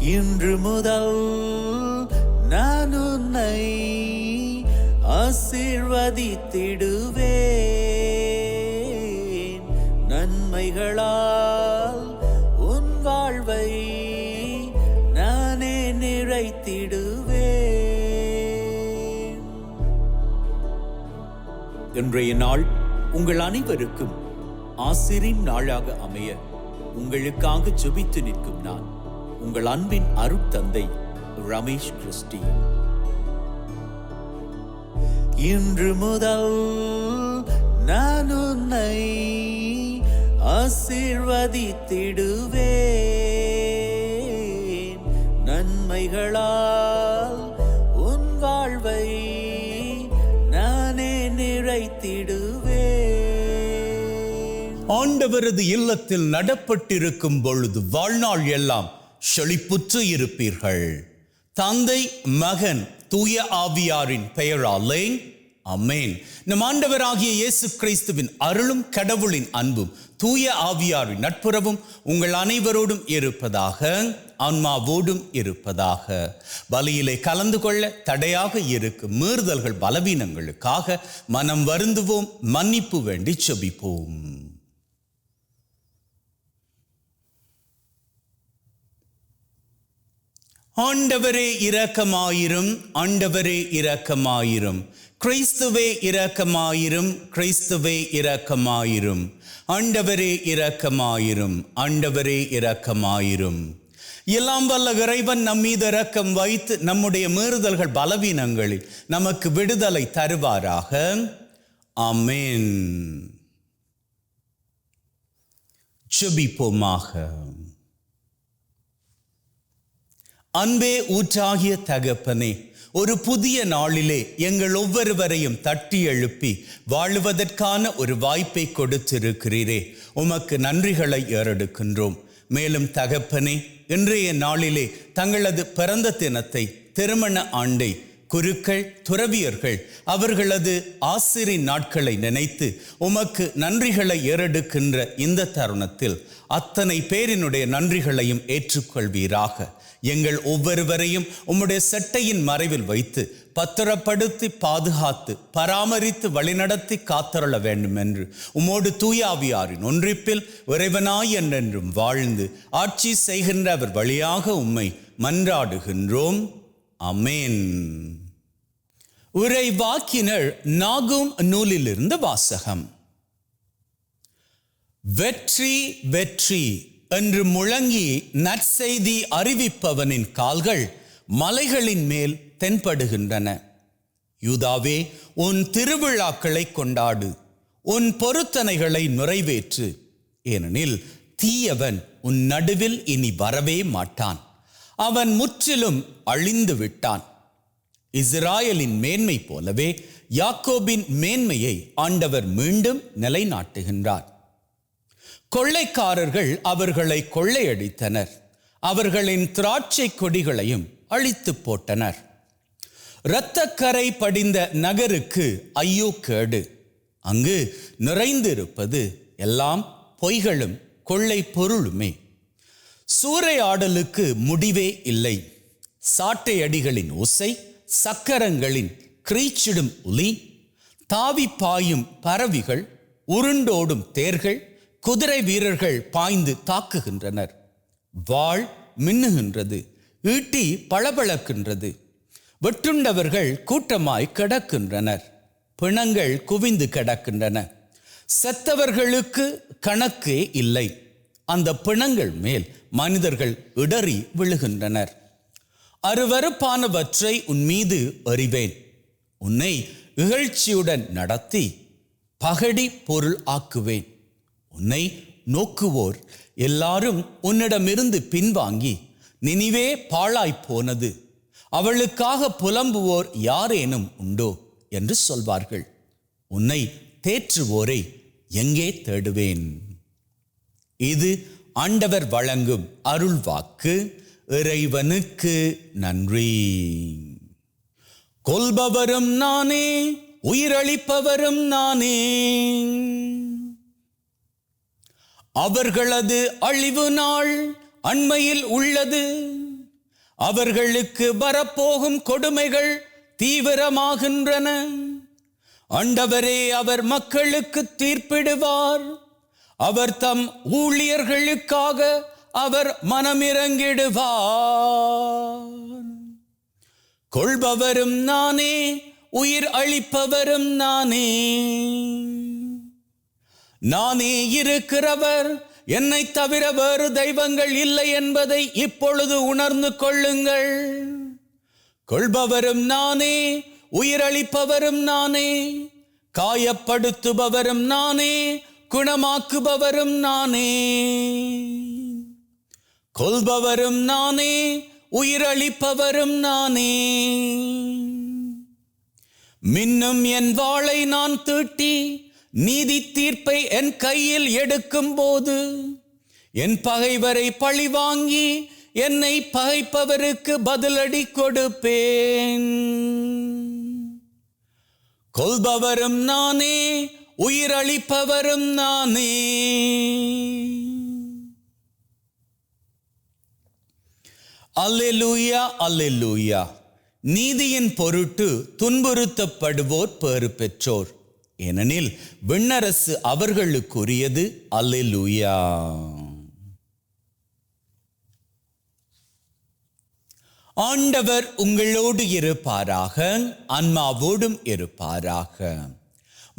இன்று முதல் நான் உன்னை ஆசீர்வதித்திடுவேன். நன்மைகளால் உன் வாழ்வை நானே நிறைத்திடுவேன். இன்றைய நாள் உங்கள் அனைவருக்கும் ஆசீரின் நாளாக அமைய உங்களுக்காக ஜெபித்து நிற்கும் நான் உங்கள் அன்பின் அருட்தந்தை ரமேஷ் கிறிஸ்டி. இன்று முதல் நான் உன்னை ஆசீர்வதித்திடுவேன். நன்மைகளால் உன் வாழ்வை நானே நிறைத்திடுவேன். ஆண்டவரது இல்லத்தில் நடப்பட்டிருக்கும் பொழுது வாழ்நாள் எல்லாம் செழிப்புற்று இருப்பீர்கள். தந்தை, மகன், தூய ஆவியாரின் பெயராலே ஆமென். நம் ஆண்டவராகிய இயேசு கிறிஸ்துவின் அருளும் கடவுளின் அன்பும் தூய ஆவியாரின் நட்புறவும் உங்கள் அனைவரோடும் இருப்பதாக, ஆன்மாவோடும் இருப்பதாக. பலியிலே கலந்து கொள்ள தடையாக இருக்கும் மீறுதல்கள் பலவீனங்களுக்காக மனம் வருந்துவோம், மன்னிப்பு வேண்டி செபிப்போம். ஆண்டவரே இரக்கமாயிரும், ஆண்டவரே இரக்கமாயிரும். கிறிஸ்துவே இரக்கமாயிரும், கிறிஸ்துவே இரக்கமாயிரும். ஆண்டவரே இரக்கமாயிரும், ஆண்டவரே இரக்கமாயிரும். எல்லாம் வல்ல இறைவன் நம் மீது இரக்கம் வைத்து நம்முடைய மீறுதல்கள் பலவீனங்களில் நமக்கு விடுதலை தருவாராக. ஆமென். ஜெபிப்போமாக. அன்பே ஊற்றாகிய தகப்பனே, ஒரு புதிய நாளிலே எங்கள் ஒவ்வொருவரையும் தட்டி எழுப்பி வாழுவதற்கான ஒரு வாய்ப்பை கொடுத்திருக்கிறீரே, உமக்கு நன்றிகளை ஏறெடுக்கின்றோம். மேலும் தகப்பனே, இன்றைய நாளிலே தங்களது பிறந்த தினத்தை, திருமண ஆண்டை, குருக்கள், துறவியர்கள் அவர்களது ஆசிரின் நாட்களை நினைத்து உமக்கு நன்றிகளை ஏறெடுக்கின்ற இந்த தருணத்தில் அத்தனை பேரினுடைய நன்றிகளையும் ஏற்றுக்கொள்வீராக. எங்கள் ஒவ்வொருவரையும் உம்முடைய செட்டையின் மறைவில் வைத்து பத்திரப்படுத்தி பாதுகாத்து பராமரித்து வழிநடத்தி காத்தருள வேண்டும் என்று உம்மோடு தூயாவியாரின் ஒன்றிப்பில் இறைவனாய் என்றென்றும் வாழ்ந்து ஆட்சி செய்கின்ற அவர் வழியாக உம்மை மன்றாடுகின்றோம். ஆமென். உரைவாக்கினர் நாகும் நூலிலிருந்து வாசகம். வெற்றி வெற்றி என்று முழங்கி நற்செய்தி அறிவிப்பவனின் கால்கள் மலைகளின் மேல் தென்படுகின்றன. யூதாவே, உன் திருவிழாக்களை கொண்டாடு, உன் பொருத்தனைகளை நிறைவேற்று. ஏனெனில் தீயவன் உன் நடுவில் இனி வரவே மாட்டான், அவன் முற்றிலும் அழிந்து விட்டான். இஸ்ராயலின் மேன்மை போலவே யாக்கோபின் மேன்மையை ஆண்டவர் மீண்டும் நிலைநாட்டுகின்றார். கொள்ளைக்காரர்கள் அவர்களை கொள்ளையடித்தனர், அவர்களின் திராட்சை கொடிகளையும் அழித்து போட்டனர். இரத்தக்கரை படிந்த நகருக்கு ஐயோ கேடு, அங்கு நிறைந்திருப்பது எல்லாம் பொய்களும் கொள்ளை பொருளுமே. சூறையாடலுக்கு முடிவே இல்லை. சாட்டை அடிகளின் ஓசை, சக்கரங்களின் கிரீச்சிடும் ஒலி, தாவி பாயும் பறவைகள், உருண்டோடும் தேர்கள், குதிரை வீரர்கள் பாய்ந்து தாக்குகின்றனர். வாள் மின்னுகின்றது, ஈட்டி பளபளக்கின்றது. வெட்டுண்டவர்கள் கூட்டமாய் கிடக்கின்றனர், பிணங்கள் குவிந்து கிடக்கின்றன. செத்தவர்களுக்கு கணக்கே இல்லை. அந்த பிணங்கள் மேல் மனிதர்கள் இடறி விழுகின்றனர். அருவருப்பானவற்றை உன் மீது எறிவேன். உன்னை இகழ்ச்சியுடன் நடத்தி பகடி பொருள் ஆக்குவேன். உன்னை நோக்குவோர் எல்லாரும் உன்னிடமிருந்து பின்வாங்கி, நினிவே பாழாய் போனது, அவளுக்காக புலம்புவோர் யாரேனும் உண்டோ என்று சொல்வார்கள். உன்னை தேற்றுவோரை எங்கே தேடுவேன்? இது ஆண்டவர் வழங்கும் அருள் வாக்கு. இறைவனுக்கு நன்றி. கொல்பவரும் நானே, உயிரளிப்பவரும் நானே. அவர்களது அழிவு நாள் அண்மையில் உள்ளது. அவர்களுக்கு வரப்போகும் கொடுமைகள் தீவிரமாகின்றன. ஆண்டவரே அவர் மக்களுக்கு தீர்ப்பிடுவார். அவர் தம் ஊழியர்களுக்காக அவர் மனமிரங்கிடுவார். கொள்பவரும் நானே, உயிர் அளிப்பவரும் நானே. நானே இருக்கிறவர், என்னை தவிர வேறு தெய்வங்கள் இல்லை என்பதை இப்பொழுது உணர்ந்து கொள்ளுங்கள். கொள்பவரும் நானே, உயிரளிப்பவரும் நானே, காயப்படுத்துபவரும் நானே, குணமாக்குபவரும் நானே. கொல்பவரும் நானே, உயிரளிப்பவரும் நானே. மின்னும் என் வாளை நான் தீட்டி நீதி தீர்ப்பை என் கையில் எடுக்கும் போது என் பகைவரை பழி வாங்கி என்னை பகைப்பவருக்கு பதிலடி கொடுப்பேன். கொல்பவரும் நானே, உயிரளிப்பவரும் நானே. அல்லேலூயா, அல்லேலூயா. நீதியின் பொருட்டு துன்புறுத்தப்படுவோர் பேறு பெற்றோர், ஏனெனில் விண்ணரசு அவர்களுக்குரியது. அல்லேலூயா. ஆண்டவர் உங்களோடு இருப்பாராக, ஆன்மாவோடும் இருப்பாராக.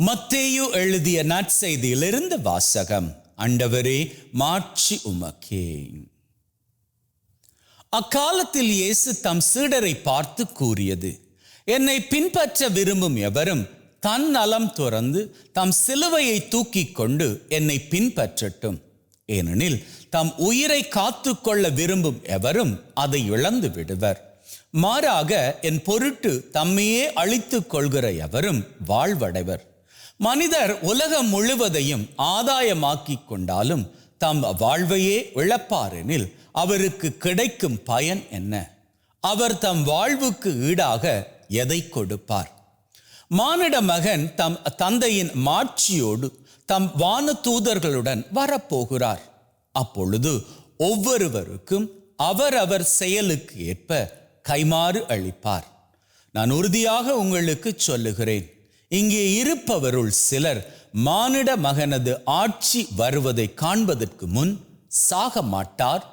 மத்தேயு எழுதிய நற்செய்தியிலிருந்து வாசகம். ஆண்டவரே, மாட்சி உமக்கே. அக்காலத்தில் இயேசு தம் சீடரை பார்த்து கூறியது, என்னை பின்பற்ற விரும்பும் எவரும் தன் நலம் துறந்து தம் சிலுவையை தூக்கி கொண்டு என்னை பின்பற்றட்டும். ஏனெனில் தம் உயிரை காத்து கொள்ள விரும்பும் எவரும் அதை இழந்து விடுவர். மாறாக என் பொருட்டு தம்மையே அழித்துக் கொள்கிற எவரும் வாழ்வடைவர். மனிதர் உலகம் முழுவதையும் ஆதாயமாக்கிக் கொண்டாலும் தம் வாழ்வையே இழப்பாரெனில் அவருக்கு கிடைக்கும் பயன் என்ன? அவர் தம் வாழ்வுக்கு ஈடாக எதை கொடுப்பார்? மானிட மகன் தம் தந்தையின் மாட்சியோடு தம் வான தூதர்களுடன் வரப்போகிறார். அப்பொழுது ஒவ்வொருவருக்கும் அவரவர் செயலுக்கு ஏற்ப கைமாறு அளிப்பார். நான் உறுதியாக உங்களுக்கு சொல்லுகிறேன், இங்கே இருப்பவருள் சிலர் மானிட மகனது ஆட்சி வருவதை காண்பதற்கு முன் சாக மாட்டார்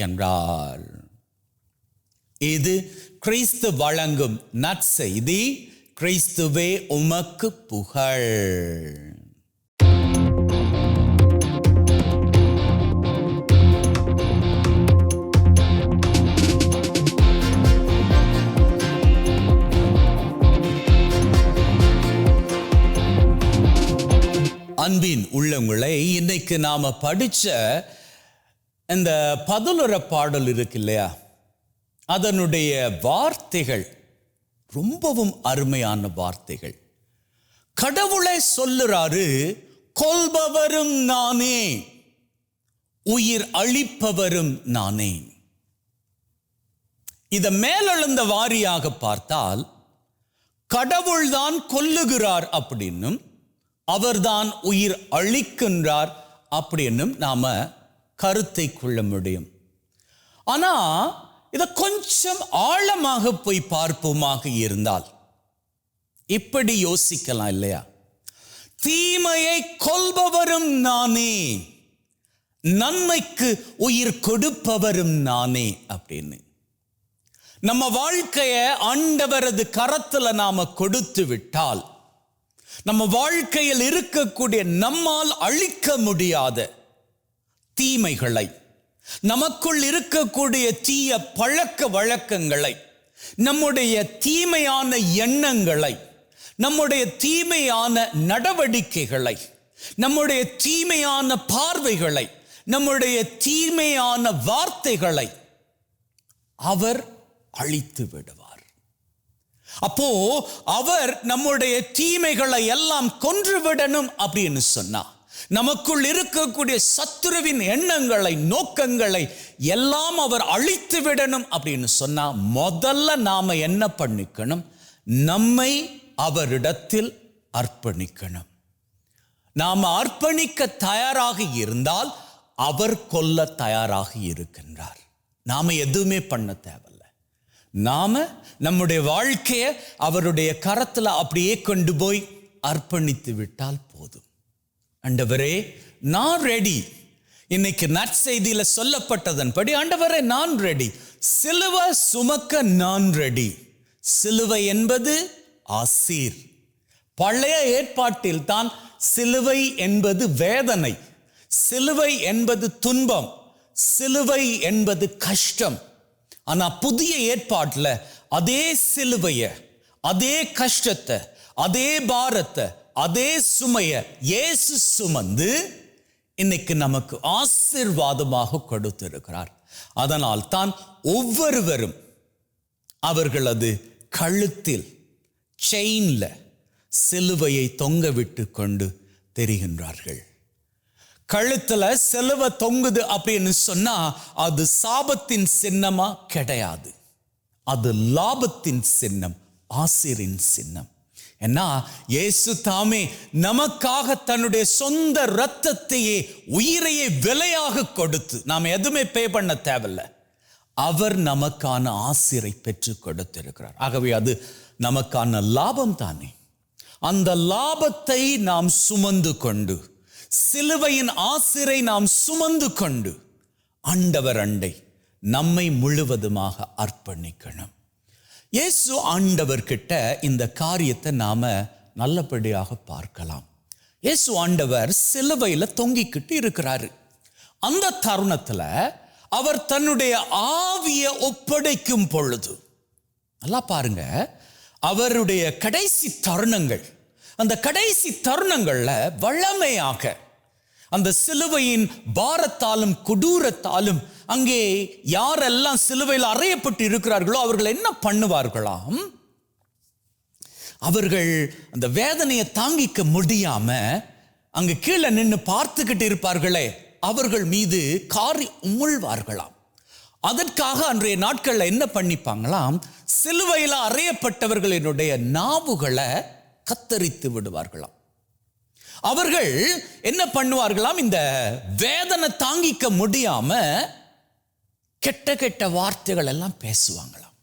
என்றார். இது கிறிஸ்து வழங்கும் நற்செய்தி. கிறிஸ்துவே உமக்கு புகழ். அன்பின் உள்ளங்களை, இன்னைக்கு நாம படிச்ச இந்த 11 பாடல் இருக்கு இல்லையா, அதனுடைய வார்த்தைகள் ரொம்பவும் அருமையான வார்த்தைகள். கடவுளை சொல்லுறாரு, கொல்பவரும் நானே, உயிர் அளிப்பவரும் நானே. இத மேலெழுந்த வாரியாக பார்த்தால் கடவுள்தான் கொல்லுகிறார் அப்படின்னும் அவர்தான் உயிர் அளிக்கின்றார் அப்படின்னும் நாம கருத்தை கொள்ள முடியும். ஆனா இத கொஞ்சம் ஆழமாக போய் பார்ப்போமாக இருந்தால் இப்படி யோசிக்கலாம் இல்லையா? தீமையை கொல்பவரும் நானே, நன்மைக்கு உயிர் கொடுப்பவரும் நானே அப்படின்னு. நம்ம வாழ்க்கைய ஆண்டவரது கரத்துல நாம கொடுத்து விட்டால், நம்ம வாழ்க்கையில் இருக்கக்கூடிய நம்மால் அழிக்க முடியாத தீமைகளை, நமக்குள் இருக்கக்கூடிய தீய பழக்க வழக்கங்களை, நம்முடைய தீமையான எண்ணங்களை, நம்முடைய தீமையான நடவடிக்கைகளை, நம்முடைய தீமையான பார்வைகளை, நம்முடைய தீமையான வார்த்தைகளை அவர் அழித்து விடுவார். அப்போ அவர் நம்முடைய தீமைகளை எல்லாம் கொன்றுவிடணும் அப்படின்னு சொன்னா, நமக்குள் இருக்கக்கூடிய சத்துருவின் எண்ணங்களை, நோக்கங்களை எல்லாம் அவர் அழித்து விடணும் அப்படின்னு சொன்னா, முதல்ல நாம என்ன பண்ணிக்கணும்? நம்மை அவரிடத்தில் அர்ப்பணிக்கணும். நாம அர்ப்பணிக்க தயாராக இருந்தால் அவர் கொல்ல தயாராக இருக்கின்றார். நாம எதுவுமே பண்ண தேவையில்லை. நாம நம்முடைய வாழ்க்கையை அவருடைய கரத்துல அப்படியே கொண்டு போய் அர்ப்பணித்து விட்டால் போதும். ஆண்டவரே, நான் ரெடி. இன்னைக்கு நற்செய்தியில சொல்லப்பட்டதன்படி, ஆண்டவரே நான் ரெடி, சிலுவை சுமக்க நான் ரெடி. சிலுவை என்பது ஆசீர். பழைய ஏற்பாட்டில் தான் சிலுவை என்பது வேதனை, சிலுவை என்பது துன்பம், சிலுவை என்பது கஷ்டம். ஆனா புதிய ஏற்பாட்டுல அதே சிலுவைய, அதே கஷ்டத்தை, அதே பாரத்தை, அதே சுமைய இயேசு சுமந்து இன்னைக்கு நமக்கு ஆசீர்வாதமாக கொடுத்திருக்கிறார். அதனால் தான் ஒவ்வொருவரும் அவர்களது கழுத்தில் செயின்ல சிலுவையை தொங்க விட்டு கொண்டு தெரிகின்றார்கள். கழுத்துல சிலுவை தொங்குது அப்படின்னு சொன்னா அது சாபத்தின் சின்னமா கிடையாது, அது லாபத்தின் சின்னம், ஆசீரின் சின்னம். ஏன்னா இயேசு தாமே நமக்காக தன்னுடைய சொந்த இரத்தத்தையே, உயிரையே விலையாக கொடுத்து, நாம் எதுவுமே பே பண்ண தேவையில்லை, அவர் நமக்கான ஆசீரை பெற்று கொடுத்திருக்கிறார். ஆகவே அது நமக்கான லாபம் தானே. அந்த லாபத்தை நாம் சுமந்து கொண்டு, சிலுவையின் ஆசீரை நாம் சுமந்து கொண்டு ஆண்டவர் அண்டை நம்மை முழுவதுமாக அர்ப்பணிக்கணும். இயேசு ஆண்டவர் கிட்ட இந்த காரியத்தை நாம நல்லபடியாக பார்க்கலாம். இயேசு ஆண்டவர் சிலுவையில தொங்கிக்கிட்டு இருக்கிறாரு. அந்த தருணத்துல அவர் தன்னுடைய ஆவியை ஒப்படைக்கும் பொழுது, நல்லா பாருங்க, அவருடைய கடைசி தருணங்கள், அந்த கடைசி தருணங்கள்ல வல்லமையாக அந்த சிலுவையின் பாரத்தாலும் கொடூரத்தாலும் அங்கே யாரெல்லாம் சிலுவையில் அறையப்பட்டு இருக்கிறார்களோ அவர்கள் என்ன பண்ணுவார்களாம்? அவர்கள் அந்த வேதனையை தாங்கிக்க முடியாம அங்க கீழே நின்று பார்த்துக்கிட்டு இருப்பார்களே, அவர்கள் மீது காரி உமிழ்வார்களாம். அதற்காக அன்றைய நாட்கள்ல என்ன பண்ணிப்பாங்களாம்? சிலுவையில் அறையப்பட்டவர்களினுடைய நாவுகளை கத்தரித்து விடுவார்களாம். அவர்கள் என்ன பண்ணுவார்களாம்? இந்த வேதனை தாங்கிக்க முடியாம கெட்ட கெட்ட வார்த்தைகள் எல்லாம் பேசுவாங்களாம்.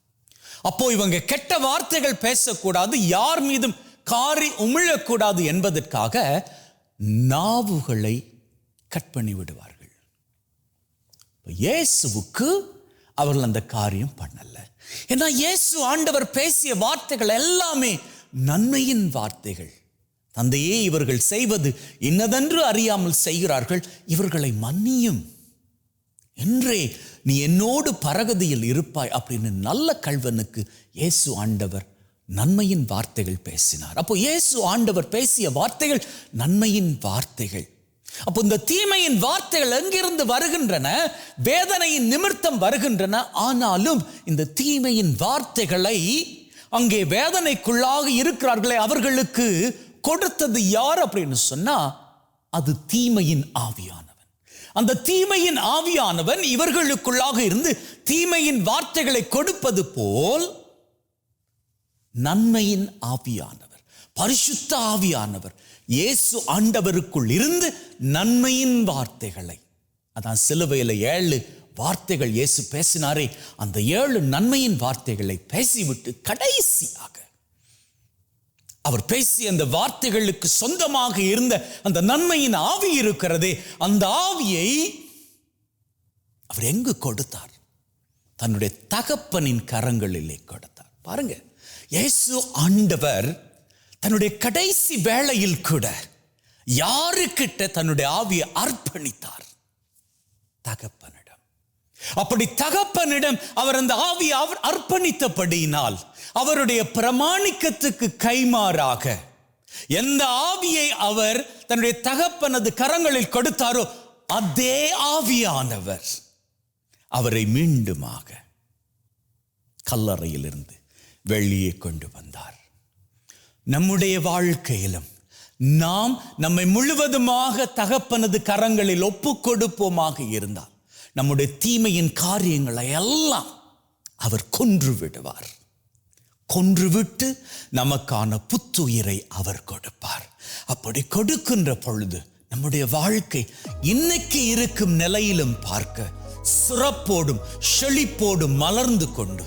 அப்போ இவங்க கெட்ட வார்த்தைகள் பேசக்கூடாது, யார் மீதும் காரி உமிழக்கூடாது என்பதற்காக நாவுகளை கட் பண்ணி விடுவார்கள். இயேசுவுக்கு அவர்கள் அந்த காரியம் பண்ணல. ஏன்னா இயேசு ஆண்டவர் பேசிய வார்த்தைகள் எல்லாமே நன்மையின் வார்த்தைகள். தந்தையே, இவர்கள் செய்வது இன்னதென்று அறியாமல் செய்கிறார்கள், இவர்களை மன்னியும், என்றே நீ என்னோடு பரகதியில் இருப்பாய் அப்படின்னு நல்ல கள்வனுக்கு இயேசு ஆண்டவர் நன்மையின் வார்த்தைகள் பேசினார். அப்போ இயேசு ஆண்டவர் பேசிய வார்த்தைகள் நன்மையின் வார்த்தைகள். அப்போ இந்த தீமையின் வார்த்தைகள் எங்கிருந்து வருகின்றன? வேதனையின் நிமித்தம் வருகின்றன. ஆனாலும் இந்த தீமையின் வார்த்தைகளை அங்கே வேதனைக்குள்ளாக இருக்கிறார்களே அவர்களுக்கு கொடுத்தது யார் அப்படின்னு சொன்னா அது தீமையின் ஆவியானவன். அந்த தீமையின் ஆவியானவன் இவர்களுக்குள்ளாக இருந்து தீமையின் வார்த்தைகளை கொடுப்பது போல் நன்மையின் ஆவியானவர், பரிசுத்த ஆவியானவர் இயேசு ஆண்டவருக்குள் இருந்து நன்மையின் வார்த்தைகளை, அதான் சிலுவையில் 7 வார்த்தைகள் இயேசு பேசினாரே, அந்த 7 நன்மையின் வார்த்தைகளை பேசிவிட்டு கடைசியாக அவர் பேசிய அந்த வார்த்தைகளுக்கு சொந்தமாக இருந்த அந்த நன்மையின் ஆவி இருக்கிறதே, அந்த ஆவியை அவர் எங்கு கொடுத்தார்? தன்னுடைய தகப்பனின் கரங்களிலே கொடுத்தார். பாருங்க, இயேசு ஆண்டவர் தன்னுடைய கடைசி வேளையில் கூட யாருக்கிட்ட தன்னுடைய ஆவியை அர்ப்பணித்தார்? தகப்பனிடம். அப்படி தகப்பனிடம் அவர் அந்த ஆவியை அவர் அர்ப்பணித்தபடியினால் அவருடைய பிரமாணிக்கத்துக்கு கைமாறாக எந்த ஆவியை அவர் தன்னுடைய தகப்பனது கரங்களில் கொடுத்தாரோ அதே ஆவியானவர் அவரை மீண்டுமாக கல்லறையிலிருந்து வெளியே கொண்டு வந்தார். நம்முடைய வாழ்க்கையிலும் நாம் நம்மை முழுவதுமாக தகப்பனது கரங்களில் ஒப்பு கொடுப்போமாக இருந்தால் நம்முடைய தீமையின் காரியங்களை எல்லாம் அவர் கொன்று விடுவார். கொன்றுவிட்டு நமக்கான புத்துயிரை அவர் கொடுப்பார். அப்படி கொடுக்கின்ற பொழுது நம்முடைய வாழ்க்கை இன்னைக்கு இருக்கும் நிலையிலும் பார்க்க சிறப்போடும் செழிப்போடும் மலர்ந்து கொண்டு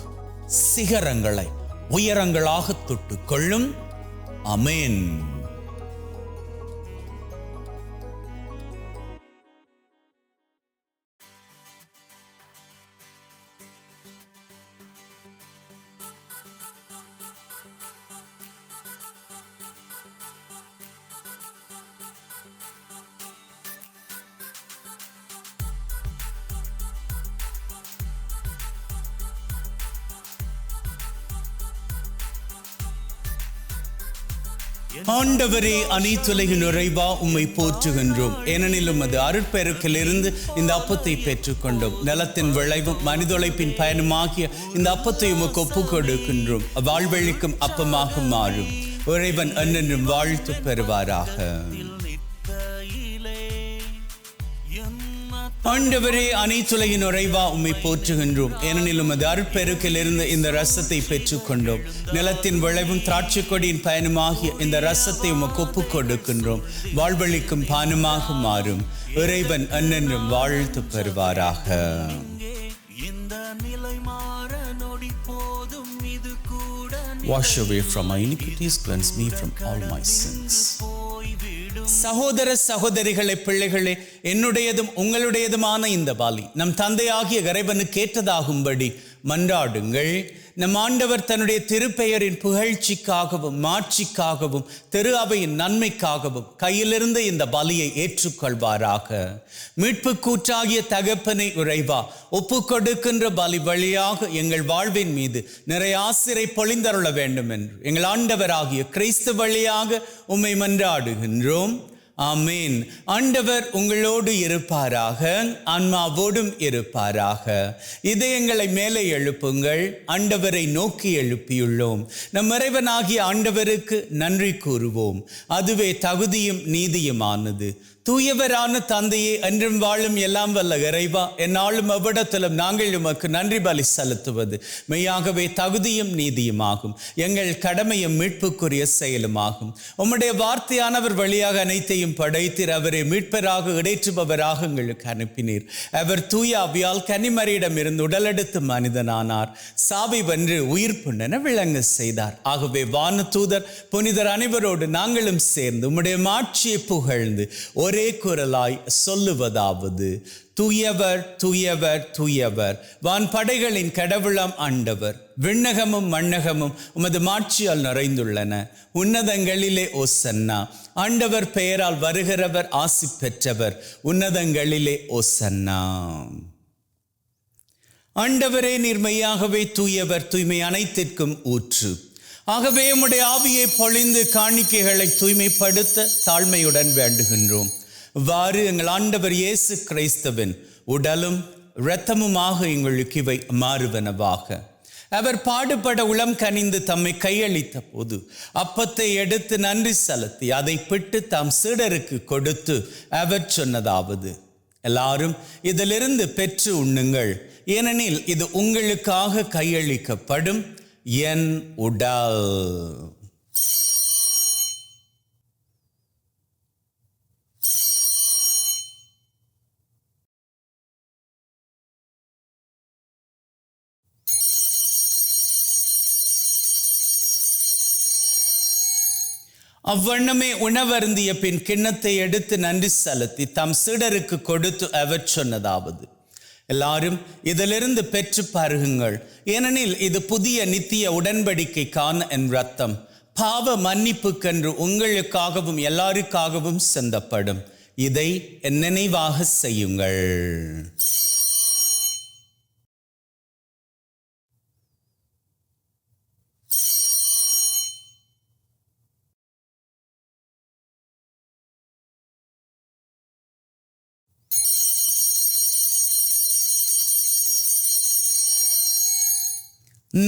சிகரங்களை உயரங்களாக தொட்டுக் கொள்ளும். ஆமென். ஆண்டவரே, அனைத்துலகின் நிறைவா உம்மை போற்றுகின்றோம். ஏனெனில் உமது அருட்பெருக்கிலிருந்து இந்த அப்பத்தை பெற்றுக்கொண்டோம். நிலத்தின் விளைவும் மனிதொழைப்பின் பயனுமாகிய இந்த அப்பத்தை உமக்கு ஒப்புக் கொடுக்கின்றோம். வாழ்வழிக்கும் அப்பமாக மாறும். இறைவன் என்றென்றும் வாழ்த்து பெறுவாராக. ஆண்டவரே, அனைத்துலகின் நிறைவா உம்மை போற்றுகின்றோம். ஏனெனில் உமது அருட்பெருக்கிலிருந்து இந்த ரசத்தை பெற்றுக்கொண்டோம். நிலத்தின் விளைவும் திராட்சை கொடியின் பயனுமாகிய இந்த ரசத்தை உமக்கு ஒப்புக் கொடுக்கின்றோம். வாழ்வழிக்கும் பானமாக மாறும். இறைவன் என்றென்றும் வாழ்த்து பெறுவாராக. Wash away from my iniquities, cleanse me from all my sins. சகோதர சகோதரிகளே, பிள்ளைகளே, என்னுடையதும் உங்களுடையதுமான இந்த பலி நம் தந்தையாகிய இறைவனுக்கு ஏற்றதாகும்படி மன்றாடுங்கள். நம் ஆண்டவர் தன்னுடைய திருப்பெயரின் புகழ்ச்சிக்காகவும் மாட்சிக்காகவும் திரு அவையின் நன்மைக்காகவும் கையிலிருந்து இந்த பலியை ஏற்றுக்கொள்வாராக. மீட்பு கூற்றாகிய தகப்பனை இறைவா, ஒப்பு கொடுக்கின்ற பலி வழியாக எங்கள் வாழ்வின் மீது நிறைய ஆசிரை பொழிந்தருள வேண்டும் என்று எங்கள் ஆண்டவராகிய கிறிஸ்து வழியாக உம்மை மன்றாடுகின்றோம். ஆமேன். ஆண்டவர் உங்களோடு இருப்பாராக, ஆன்மாவோடும் இருப்பாராக. இதயங்களை மேலே எழுப்புங்கள். ஆண்டவரை நோக்கி எழுப்பியுள்ளோம். நம் இறைவனாகிய ஆண்டவருக்கு நன்றி கூறுவோம். அதுவே தகுதியும் நீதியுமானது. தூயவரான தந்தையே, என்றும் வாழும் எல்லாம் வல்ல இறைவா, என்னாலும் எவ்விடத்திலும் நாங்கள் உமக்கு நன்றி பலி செலுத்துவது மெய்யாகவே தகுதியும் நீதியுமாகும். எங்கள் கடமையும் மீட்புக்குரிய செயலுமாகும். உம்முடைய வார்த்தையானவர் வழியாக அனைத்தையும் படைத்தீர். அவரை மீட்பராக இடைற்றுபவராக எங்களுக்கு அனுப்பினீர். அவர் தூய ஆவியால் கன்னிமரியிடம் இருந்து உடலெடுத்து மனிதனானார். சாவை வென்று உயிர் புண்ணென விளங்க செய்தார். ஆகவே வான தூதர் புனிதர் அனைவரோடு நாங்களும் சேர்ந்து உம்முடைய மாட்சியை புகழ்ந்து ஒரே குரலாய் சொல்லுவதாவது: தூயவர் தூயவர் தூயவர், வான் படைகளின் கடவுளாம் ஆண்டவர். விண்ணகமும் மண்ணகமும் உமது மாட்சியால் நிறைந்துள்ளன. உன்னதங்களிலே ஓசன்னா. ஆண்டவர் பெயரால் வருகிறவர் ஆசி பெற்றவர். உன்னதங்களிலே ஓசன்னா. ஆண்டவரே, நீர் மெய்யாகவே தூயவர், தூய்மை அனைத்திற்கும் ஊற்று. ஆகவே உம்முடைய ஆவியை பொழிந்து காணிக்கைகளை தூய்மைப்படுத்த தாழ்மையுடன் வேண்டுகின்றோம். இவ்வாறு எங்கள் ஆண்டவர் இயேசு கிறிஸ்துவின் உடலும் இரத்தமுமாக எங்களுக்கு இவை மாறுவனவாக. அவர் பாடுபட உளம் கனிந்து தம்மை கையளித்த போது அப்பத்தை எடுத்து நன்றி செலுத்தி அதை பிட்டு தம் சீடருக்கு கொடுத்து அவர் சொன்னதாவது: எல்லாரும் இதிலிருந்து பெற்று உண்ணுங்கள், ஏனெனில் இது உங்களுக்காக கையளிக்கப்படும் என் உடல். அவ்வண்ணமே உணவருந்திய பின் கிண்ணத்தை எடுத்து நன்றி செலுத்தி தம் சீடருக்கு கொடுத்து அவர் சொன்னதாவது: எல்லாரும் இதிலிருந்து பெற்று பருகுங்கள், ஏனெனில் இது புதிய நித்திய உடன்படிக்கைக்கான என் இரத்தம், பாவ மன்னிப்புக்கென்று உங்களுக்காகவும் எல்லாருக்காகவும் சிந்தப்படும். இதை என் நினைவாக செய்யுங்கள்.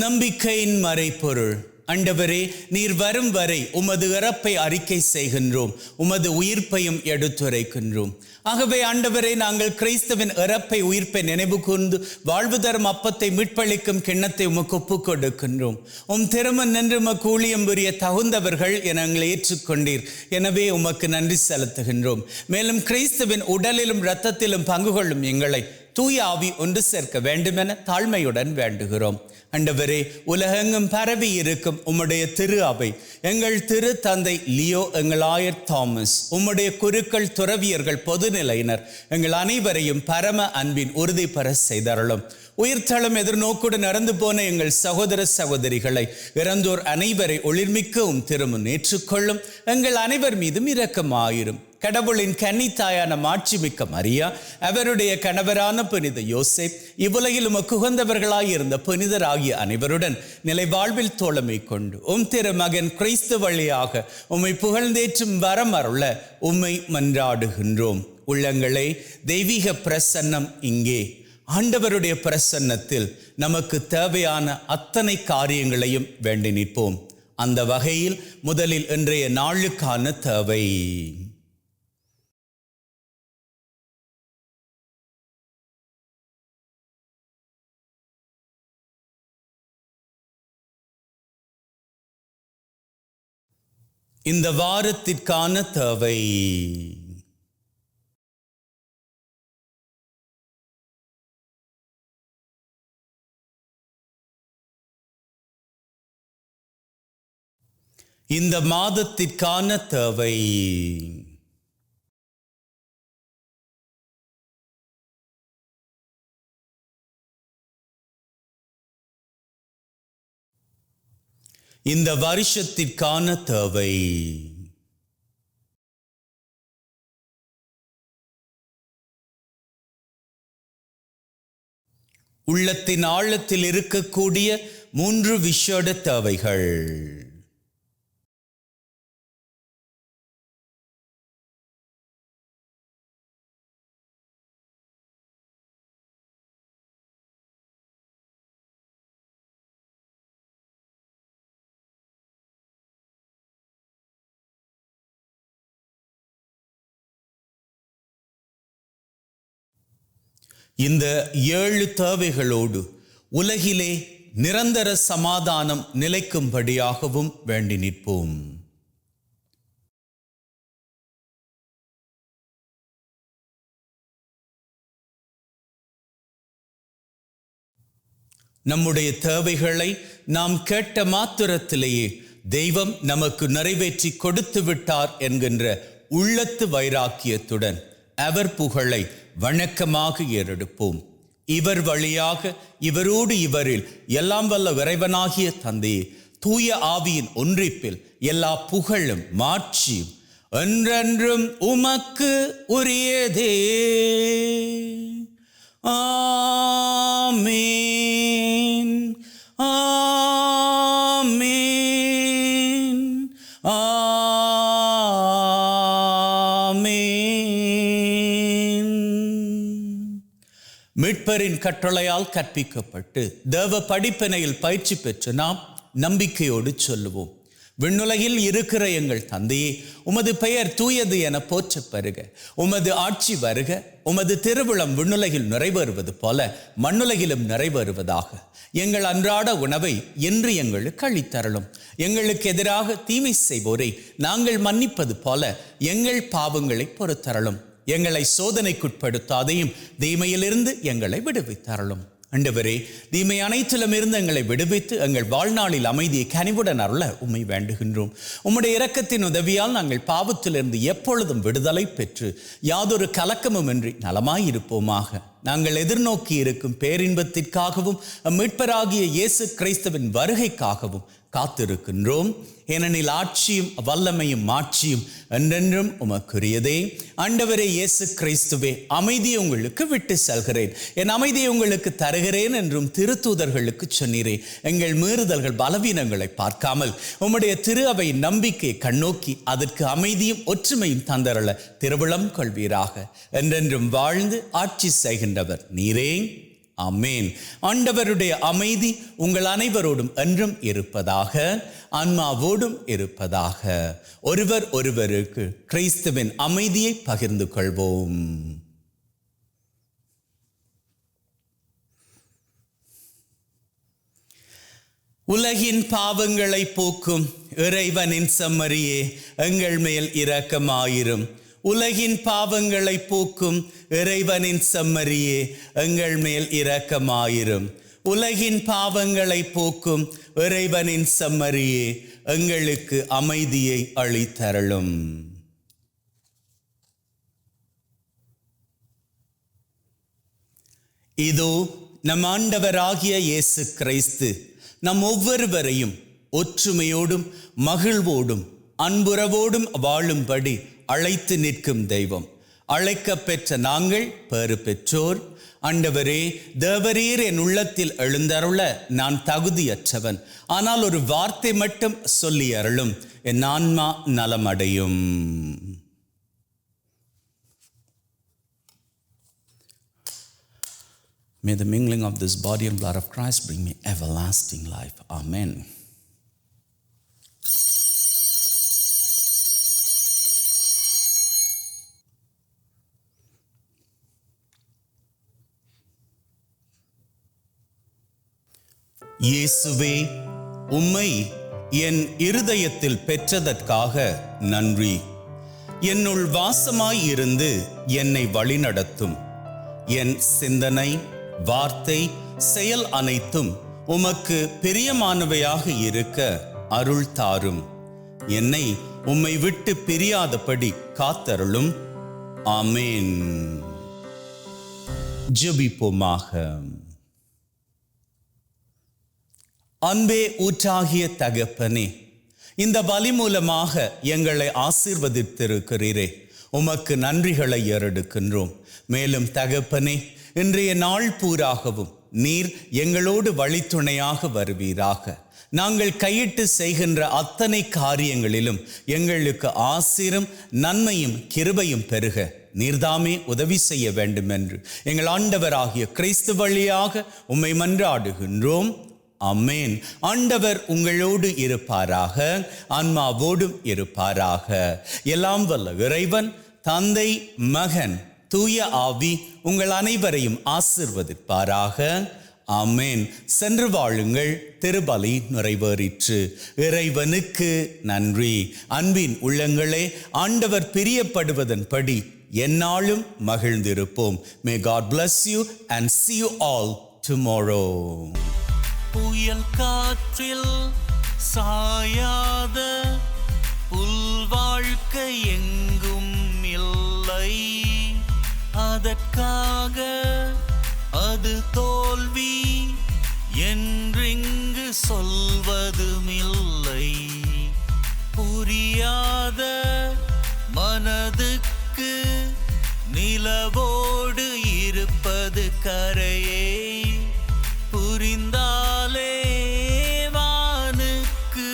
நம்பிக்கையின் மறைபொருள். ஆண்டவரே, நீர் வரும் வரை உமது இறப்பை அறிக்கை செய்கின்றோம், உமது உயிர்ப்பையும் எடுத்துரைக்கின்றோம். ஆகவே ஆண்டவரே, நாங்கள் கிறிஸ்துவின் இறப்பை உயிர்ப்பை நினைவு கூர்ந்து வாழ்வு தரும் அப்பத்தை மீட்பளிக்கும் கிண்ணத்தை உமக்கு ஒப்புக் கொடுக்கின்றோம். உம் திருமண் நின்று உமக்கு ஊழியம் புரிய தகுந்தவர்கள் என எங்களை ஏற்றுக்கொண்டீர். எனவே உமக்கு நன்றி செலுத்துகின்றோம். மேலும் கிறிஸ்துவின் உடலிலும் இரத்தத்திலும் பங்கு கொள்ளும் எங்களை தூய ஆவி ஒன்று சேர்க்க வேண்டுமென தாழ்மையுடன் வேண்டுகிறோம். ஆண்டவரே, உலகெங்கும் பரவி இருக்கும் உம்முடைய திரு அவை, எங்கள் திரு தந்தை லியோ, எங்கள் ஆயர் தாமஸ், உம்முடைய குருக்கள், துறவியர்கள், பொதுநிலையினர் எங்கள் அனைவரையும் பரம அன்பின் உறுதி பெற செய்தருளும். உயிர்த்தளம் எதிர்நோக்குடன் நடந்து போன எங்கள் சகோதர சகோதரிகளை, இறந்தோர் அனைவரை ஒளிர்மிக்கவும் திருமுன் ஏற்றுக்கொள்ளும். எங்கள் அனைவர் மீதும் இரக்கமாயிரும். கடவுளின் கன்னித்தாயான மாட்சிமிக்க மரியா, அவருடைய கணவரான புனித யோசேப், இவ்வுலகில் உமக்கு உகந்தவர்களாயிருந்த புனிதராகிய அனைவருடன் நிலை வாழ்வில் தோழமை கொண்டு உம் திருமகன் கிறிஸ்து வழியாக உம்மை புகழ்ந்தேற்றும் வரம் அருள உம்மை மன்றாடுகின்றோம். உள்ளங்களே, தெய்வீக பிரசன்னம் இங்கே. ஆண்டவருடைய பிரசன்னத்தில் நமக்கு தேவையான அத்தனை காரியங்களையும் வேண்டி நிற்போம். அந்த வகையில் முதலில் இன்றைய நாளுக்கான தேவை. இந்த வாரத்திற்கான தேவை. இந்த மாதத்திற்கான தேவை. இந்த வருஷத்திற்கான தேவை. உள்ளத்தின் ஆழத்தில் இருக்கக்கூடிய 3 விசேட தேவைகள். இந்த 7 தேவைகளோடு உலகிலே நிரந்தர சமாதானம் நிலைக்கும்படியாகவும் வேண்டி நிற்போம். நம்முடைய தேவைகளை நாம் கேட்ட மாத்திரத்திலேயே தெய்வம் நமக்கு நிறைவேற்றி கொடுத்து விட்டார் என்கின்ற உள்ளத்து வைராக்கியத்துடன் அவர் புகழை வணக்கமாக ஏறெடுப்போம். இவர் வழியாக, இவரோடு, இவரில் எல்லாம் வல்ல இறைவனாகிய தந்தையே, தூய ஆவியின் ஒன்றிப்பில் எல்லா புகழும் மாட்சியும் என்றென்றும் உமக்கு உரியதே. ஆமீன், ஆமீன், மீட்பரின் கட்டளையால் கற்பிக்கப்பட்டு தேவ படிப்பினையில் பயிற்சி பெற்று நாம் நம்பிக்கையோடு சொல்லுவோம். விண்ணுலகில் இருக்கிற எங்கள் தந்தையே, உமது பெயர் தூயது என போற்றப் பெறுக. உமது ஆட்சி வருக. உமது திருவிழம் விண்ணுலகில் நிறைவேறுவது போல மண்ணுலகிலும் நிறைவேறுவதாக. எங்கள் அன்றாட உணவை இன்று எங்களுக்கு அளித்தருளும். எங்களுக்கு எதிராக தீமை செய்வோரை நாங்கள் மன்னிப்பது போல எங்கள் பாவங்களை பொறுத்தருளும். எங்களை சோதனைக்குட்படுத்தாதையும் தீமையிலிருந்து எங்களை விடுவித்தருளும். ஆண்டவரே, தீமை அனைத்திலும் இருந்து எங்களை விடுவித்து எங்கள் வாழ்நாளில் அமைதியை கனிவுடன் அருள உம்மை வேண்டுகின்றோம். உம்முடைய இரக்கத்தின் உதவியால் நாங்கள் பாவத்திலிருந்து எப்பொழுதும் விடுதலை பெற்று யாதொரு கலக்கமும் இன்றி நலமாயிருப்போமாக. நாங்கள் எதிர்நோக்கி இருக்கும் பேரின்பத்திற்காகவும் மீட்பராகிய இயேசு கிறிஸ்துவின் வருகைக்காகவும் காத்திருக்கின்றோம். ஏனெனில் ஆட்சியும் வல்லமையும் மாட்சியும் என்றென்றும் உமக்குரியதே. ஆண்டவரே இயேசு கிறிஸ்துவே, அமைதியை உங்களுக்கு விட்டு செல்கிறேன், என் அமைதியை உங்களுக்கு தருகிறேன் என்றும் திருத்தூதர்களுக்கு சொன்னீரே. எங்கள் மீறுதல்கள் பலவீனங்களை பார்க்காமல் உம்முடைய திரு அவை நம்பிக்கையை கண்ணோக்கி அதற்கு அமைதியும் ஒற்றுமையும் தந்தரள திருவிழம் கொள்வீராக. என்றென்றும் வாழ்ந்து ஆட்சி செய்கின்றவர் நீரே. ஆமேன். ஆண்டவருடைய அமைதி உங்கள் அனைவரோடும் என்றும் இருப்பதாக, ஆன்மாவோடும் இருப்பதாக. ஒருவர் ஒருவருக்கு கிறிஸ்துவின் அமைதியை பகிர்ந்து கொள்வோம். உலகின் பாவங்களை போக்கும் இறைவனின் செம்மறியே, எங்கள் மேல் இரக்கமாயிரும். உலகின் பாவங்களை போக்கும் இறைவனின் செம்மறியே, எங்கள் மேல் இரக்கமாயிரும். உலகின் பாவங்களை போக்கும் இறைவனின் செம்மறியே, எங்களுக்கு அமைதியை அளித்தருளும். இதோ நம் ஆண்டவராகிய இயேசு கிறிஸ்து நம் ஒவ்வொருவரையும் ஒற்றுமையோடும் மகிழ்வோடும் அன்புறவோடும் வாழும்படி அழைத்து நிற்கும் தெய்வம். அழைக்கப் பெற்ற நாங்கள் பேறு பெற்றோர். ஆண்டவரே, தேவரீர் என் உள்ளத்தில் எழுந்தருள நான் தகுதியற்றவன், ஆனால் ஒரு வார்த்தை மட்டும் சொல்லி அருளும், என் ஆன்மா நலமடையும். May the mingling of this body and blood of Christ bring me everlasting life. Amen. இயேசுவே, உம்மை என் இருதயத்தில் பெற்றதற்காக நன்றி. என்னுள் வாசமாய் இருந்து என்னை வழிநடத்தும். என் சிந்தனை, வார்த்தை, செயல் அனைத்தும் உமக்கு பிரியமானவையாக இருக்க அருள் தாரும். என்னை உம்மை விட்டு பிரியாதபடி காத்தருளும். ஆமேன். ஜெபிப்போமாக. அன்பே ஊற்றாகிய தகப்பனே, இந்த பலி மூலமாக எங்களை ஆசீர்வதித்திருக்கிறீரே, உமக்கு நன்றிகளை ஏறெடுக்கின்றோம். மேலும் தகப்பனே, இன்றைய நாள் பூராகவும் நீர் எங்களோடு வழித்துணையாக வருவீராக. நாங்கள் கையிட்டு செய்கின்ற அத்தனை காரியங்களிலும் எங்களுக்கு ஆசீரும் நன்மையும் கிருபையும் பெருக நீர்தாமே உதவி செய்ய வேண்டும் என்று எங்கள் ஆண்டவராகிய கிறிஸ்து வழியாக உம்மை மன்றாடுகின்றோம். ஆமென். ஆண்டவர் உங்களோடு இருப்பாராக, ஆன்மாவோடும் இருப்பாராக. எல்லாம் வல்ல இறைவன் தந்தை, மகன், தூய ஆவி உங்கள் அனைவரையும் ஆசீர்வதிப்பாராக. ஆமென். சென்று வாழுங்கள். திருபலி நிறைவேறிற்று. இறைவனுக்கு நன்றி. அன்பின் உள்ளங்களே, ஆண்டவர் பிரியப்படுவதன்படி எந்நாளும் மகிழ்ந்திருப்போம். May God bless you and see you all tomorrow. புயல் காற்றில் சாயாத புல் வாழ்க்கை எங்கும் இல்லை, அதற்காக அது தோல்வி என்றிங்கு சொல்வதுமில்லை. புரியாத மனதுக்கு நிலவோடு இருப்பது கரையே, புரிந்தாலே வானுக்கு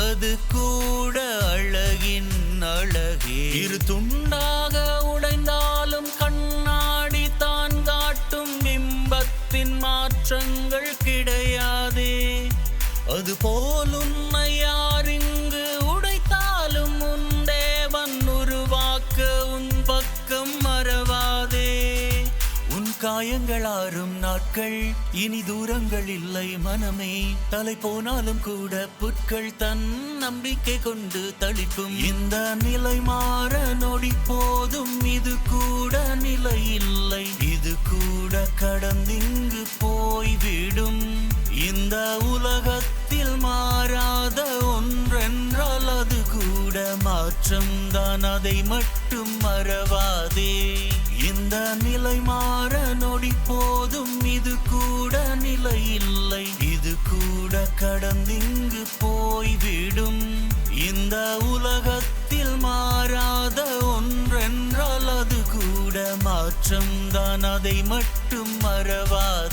அது கூட அழகின் அழகே. இரு துண்டாக உடைந்தாலும் கண்ணாடி தான் காட்டும் பிம்பத்தின் மாற்றங்கள் கிடையாதே. அது போல் உன்னை யார் இங்கு உடைத்தாலும் உன் தேவன் உருவாக்க உன் பக்கம் மறவாதே. உன் காயங்கள் ஆறும் நாட்கள் இனி தூரங்கள் இல்லை மனமே. தலை போனாலும் கூட புட்கள் தன் நம்பிக்கை கொண்டு தளிக்கும். இந்த நிலை மாற நொடி போதும், இது கூட நிலை இல்லை, இது கூட கடந்திங்கு போய்விடும். இந்த உலகத்தில் மாறாத ஒன்றென்றால் அது கூட மாற்றம்தான், அதை மட்டும் மறவாதே. இந்த நிலை மாற நொடி போதும், இது கூட நிலை இல்லை, இது கூட கடந்திங்கு போய்விடும். இந்த உலகத்தில் மாறாத ஒன்றென்றால் அது கூட மாற்றம்தான், அதை மட்டும் மறவாதே.